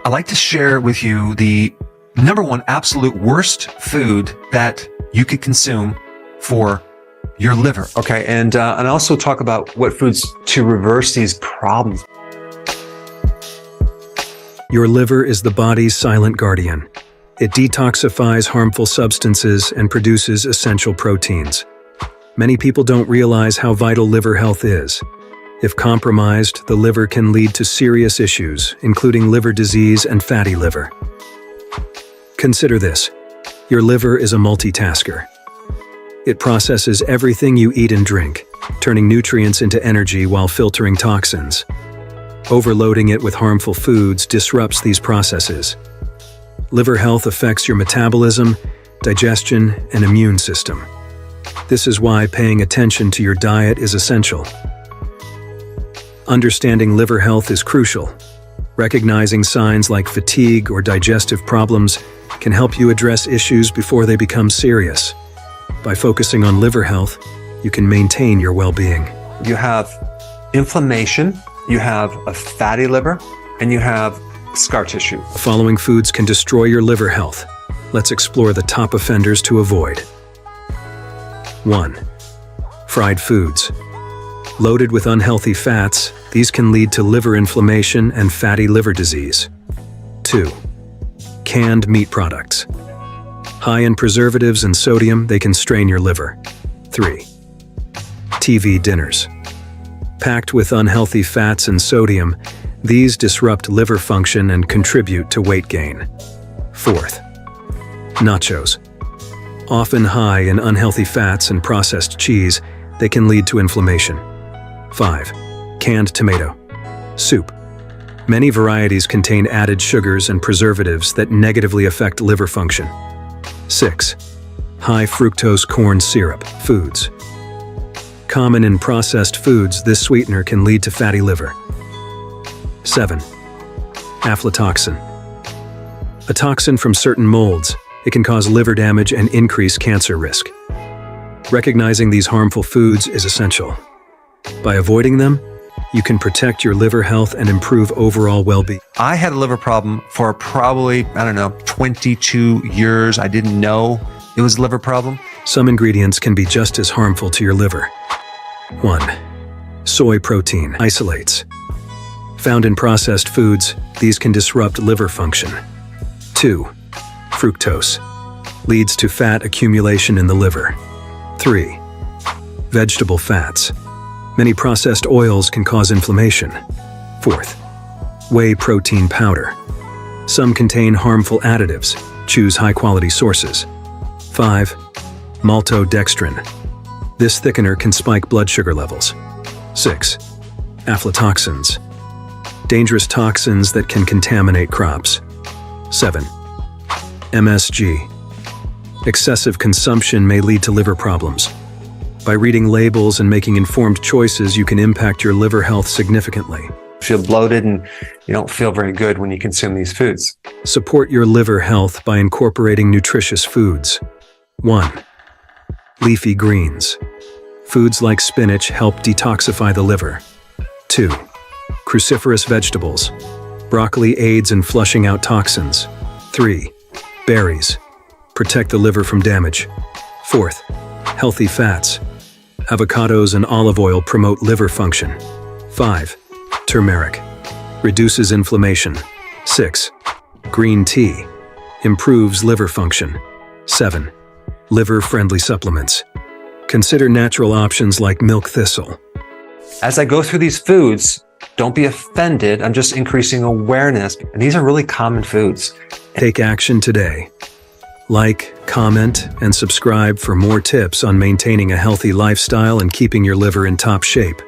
I'd like to share with you the number one absolute worst food that you could consume for your liver. Okay, and also talk about what foods to reverse these problems. Your liver is the body's silent guardian. It detoxifies harmful substances and produces essential proteins. Many people don't realize how vital liver health is. If compromised, the liver can lead to serious issues, including liver disease and fatty liver. Consider this. Your liver is a multitasker. It processes everything you eat and drink, turning nutrients into energy while filtering toxins. Overloading it with harmful foods disrupts these processes. Liver health affects your metabolism, digestion, and immune system. This is why paying attention to your diet is essential. Understanding liver health is crucial. Recognizing signs like fatigue or digestive problems can help you address issues before they become serious. By focusing on liver health, you can maintain your well-being. You have inflammation, you have a fatty liver, and you have scar tissue. The following foods can destroy your liver health. Let's explore the top offenders to avoid. 1. Fried foods. Loaded with unhealthy fats, these can lead to liver inflammation and fatty liver disease. 2. Canned meat products. High in preservatives and sodium, they can strain your liver. 3. TV dinners. Packed with unhealthy fats and sodium, these disrupt liver function and contribute to weight gain. 4th. Nachos. Often high in unhealthy fats and processed cheese, they can lead to inflammation. 5. Canned tomato. Soup. Many varieties contain added sugars and preservatives that negatively affect liver function. 6. High fructose corn syrup foods. Common in processed foods, this sweetener can lead to fatty liver. 7. Aflatoxin. A toxin from certain molds. It can cause liver damage and increase cancer risk. Recognizing these harmful foods is essential. By avoiding them, you can protect your liver health and improve overall well-being. I had a liver problem for probably, 22 years. I didn't know it was a liver problem. Some ingredients can be just as harmful to your liver. 1. Soy protein isolates. Found in processed foods, these can disrupt liver function. 2. Fructose. Leads to fat accumulation in the liver. 3. Vegetable fats. Many processed oils can cause inflammation. 4th. Whey protein powder. Some contain harmful additives. Choose high-quality sources. 5. Maltodextrin. This thickener can spike blood sugar levels. 6. Aflatoxins. Dangerous toxins that can contaminate crops. 7. MSG. Excessive consumption may lead to liver problems. By reading labels and making informed choices, you can impact your liver health significantly. Feel bloated and you don't feel very good when you consume these foods. Support your liver health by incorporating nutritious foods. 1. Leafy greens. Foods like spinach help detoxify the liver. 2. Cruciferous vegetables. Broccoli aids in flushing out toxins. 3. Berries. Protect the liver from damage. 4th. Healthy fats. Avocados and olive oil promote liver function. 5. Turmeric. Reduces inflammation. 6. Green tea. Improves liver function. 7. Liver-friendly supplements. Consider natural options like milk thistle. As I go through these foods, don't be offended. I'm just increasing awareness. And these are really common foods. Take action today. Like, comment, and subscribe for more tips on maintaining a healthy lifestyle and keeping your liver in top shape.